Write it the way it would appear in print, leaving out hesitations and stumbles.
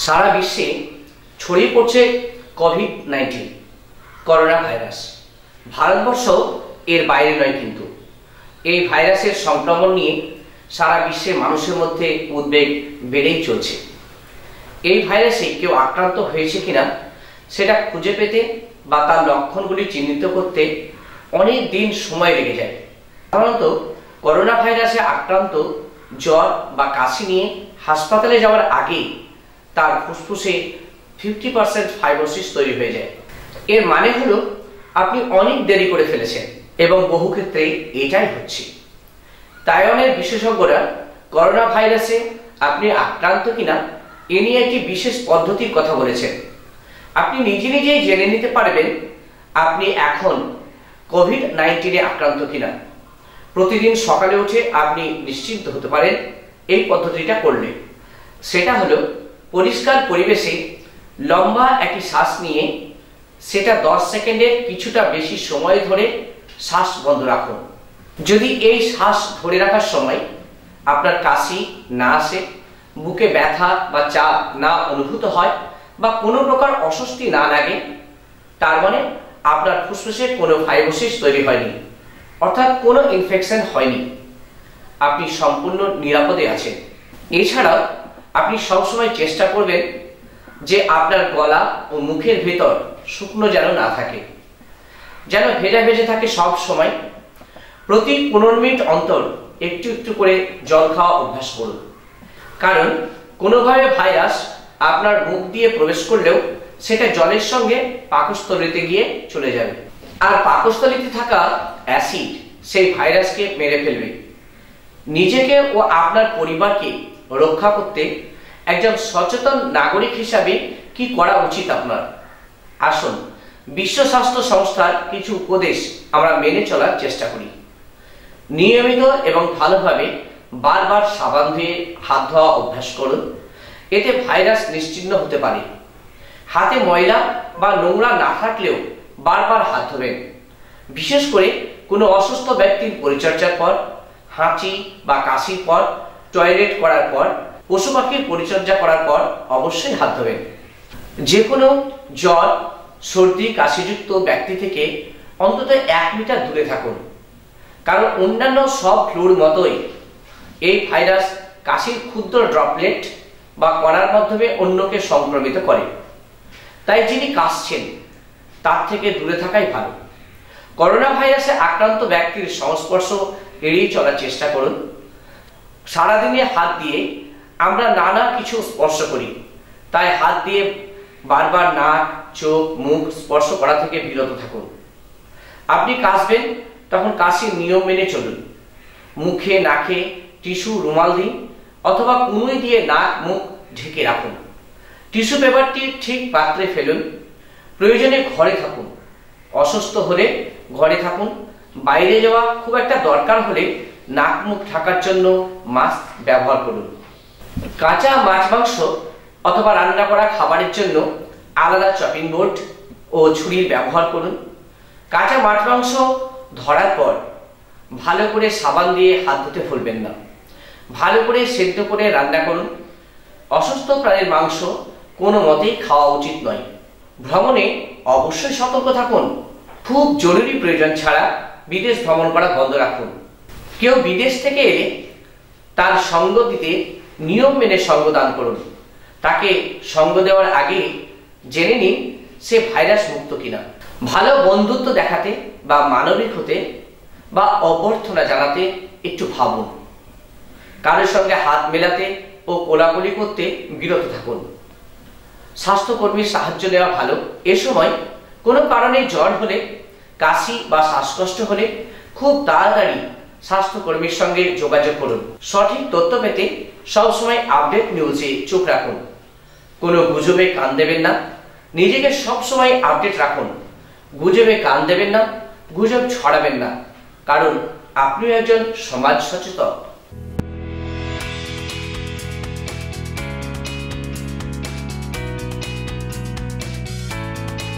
সারা বিশ্বে ছড়িয়ে পড়ছে কোভিড-19 করোনা ভাইরাস। ভারতবর্ষ এর বাইরে নয়, কিন্তু এই ভাইরাসের সংক্রমণ নিয়ে সারা বিশ্বের মানুষের মধ্যে উদ্বেগ বেড়েই চলছে। এই ভাইরাসে কেউ আক্রান্ত হয়েছে কিনা সেটা খুঁজে পেতে বা তার লক্ষণগুলি চিহ্নিত করতে অনেক দিন সময় লেগে যায়। সাধারণত করোনা ভাইরাসে আক্রান্ত জ্বর বা কাশি নিয়ে হাসপাতালে যাওয়ার আগে তার ফুসফুসে 50% ফাইব্রোসিস তৈরি হয়ে যায়। এর মানে হলো আপনি অনেক দেরি করে ফেলেছেন, এবং বহু ক্ষেত্রে এটাই হচ্ছে। তাইওয়ানের বিশেষজ্ঞরা করোনা ভাইরাসে আপনি আক্রান্ত কিনা এ নিয়ে একটি বিশেষ পদ্ধতির কথা বলেছেন। আপনি নিজে নিজেই জেনে নিতে পারবেন আপনি এখন কোভিড-19 আক্রান্ত কিনা। প্রতিদিন সকালে উঠে আপনি নিশ্চিন্ত হতে পারেন এই পদ্ধতিটা করলে। সেটা হলো পরিষ্কার পরিবেশে লম্বা একটি শ্বাস নিয়ে সেটা 10 সেকেন্ডের কিছুটা বেশি সময় ধরে শ্বাস বন্ধ রাখুন। যদি এই শ্বাস ধরে রাখার সময় আপনার কাশি না আসে, বুকে ব্যথা বা চাপ না অনুভূত হয় বা কোনো প্রকার অস্বস্তি না লাগে, তার মানে আপনার ফুসফুসে কোনো ফাইব্রোসিস তৈরি হয়নি, অর্থাৎ কোনো ইনফেকশন হয়নি। আপনি সম্পূর্ণ নিরাপদে আছেন। এছাড়াও আপনি সবসময় চেষ্টা করবেন যে আপনার গলা ও মুখের ভেতর শুকনো যেন না থাকে, যেন ভেজা ভেজে থাকে সব সময়। প্রতি 15 মিনিট অন্তর একটু একটু করে জল খাওয়া অভ্যাস করুন, কারণ কোনোভাবে ভাইরাস আপনার মুখ দিয়ে প্রবেশ করলেও সেটা জলের সঙ্গে পাকস্থলীতে গিয়ে চলে যাবে, আর পাকস্থলীতে থাকা অ্যাসিড সেই ভাইরাসকে মেরে ফেলবে। নিজেকে ও আপনার পরিবারকে রক্ষা করতে একজন সচেতন নাগরিক হিসাবে কি করা উচিত আপনার? আসুন বিশ্ব স্বাস্থ্য সংস্থার কিছু উপদেশ আমরা মেনে চলার চেষ্টা করি। নিয়মিত এবং ভালোভাবে বারবার সাবান ধুয়ে হাত ধোয়া অভ্যাস করুন, এতে ভাইরাস নিশ্চিহ্ন হতে পারে। হাতে ময়লা বা নোংরা না থাকলেও বারবার হাত ধোবেন। বিশেষ করে কোনো অসুস্থ ব্যক্তির পরিচর্যার পর, হাঁচি বা কাশির পর, টয়লেট করার পর, পশু পাখির পরিচর্যা করার পর অবশ্যই হাত ধোবেন। যে কোনো জ্বর, সর্দি, কাশিযুক্ত ব্যক্তি থেকে অন্তত 1 মিটার দূরে থাকুন, কারণ অন্যান্য সব ফ্লুর মতোই এই ভাইরাস কাশির ক্ষুদ্র ড্রপলেট বা কণার মাধ্যমে অন্যকে সংক্রমিত করে। তাই যিনি কাশছেন তার থেকে দূরে থাকাই ভালো। করোনা ভাইরাসে আক্রান্ত ব্যক্তির সংস্পর্শ এড়িয়ে চলার চেষ্টা করুন। সারাদিনে হাত দিয়ে আমরা নানা কিছু স্পর্শ করি, তাই হাত দিয়ে বারবার নাক, চোখ, মুখ স্পর্শ করা থেকে বিরত থাকুন। আপনি কাশবেন তখন কাশির নিয়ম মেনে চলুন। মুখে নাকে টিস্যু, রুমাল দিন অথবা কুনুই দিয়ে নাক মুখ ঢেকে রাখুন। টিস্যু পেপারটি ঠিক পাত্রে ফেলুন। প্রয়োজনে ঘরে থাকুন। অসুস্থ হলে ঘরে থাকুন। বাইরে যাওয়া খুব একটা দরকার হলে নাক মুখ ঢাকার জন্য মাস্ক ব্যবহার করুন। কাঁচা মাছ, মাংস অথবা রান্না করা খাবারের জন্য আলাদা চপিং বোর্ড ও ছুরির ব্যবহার করুন। কাঁচা মাছ, মাংস ধরার পর ভালো করে সাবান দিয়ে হাত ধুতে ভুলবেন না। ভালো করে সেদ্ধ করে রান্না করুন। অসুস্থ প্রাণীর মাংস কোনো মতেই খাওয়া উচিত নয়। ভ্রমণে অবশ্যই সতর্ক থাকুন। খুব জরুরি প্রয়োজন ছাড়া বিদেশ ভ্রমণ করা বন্ধ রাখুন। কেউ বিদেশ থেকে এলে তার সঙ্গ দিতে নিয়ম মেনে সঙ্গ দান করুন। তাকে সঙ্গ দেওয়ার আগে জেনে নিন সে ভাইরাস মুক্ত কিনা। ভালো বন্ধুত্ব দেখাতে বা মানবিক হতে বা অভ্যর্থনা জানাতে একটু ভাবুন। কারোর সঙ্গে হাত মেলাতে ও কোলাকুলি করতে বিরত থাকুন। স্বাস্থ্যকর্মীর সাহায্য নেওয়া ভালো। এ সময় কোনো কারণে জ্বর হলে, কাশি বা শ্বাসকষ্ট হলে খুব তাড়াতাড়ি স্বাস্থ্যকর্মীর সঙ্গে যোগাযোগ করুন। সঠিক তথ্য পেতে সবসময় আপডেট নিউজে চোখ রাখুন। কোনো গুজবে কান দেবেন না। নিজেকে সবসময় আপডেট রাখুন। গুজবে কান দেবেন না, গুজব ছড়াবেন না, কারণ আপনি একজন সমাজ সচেতন।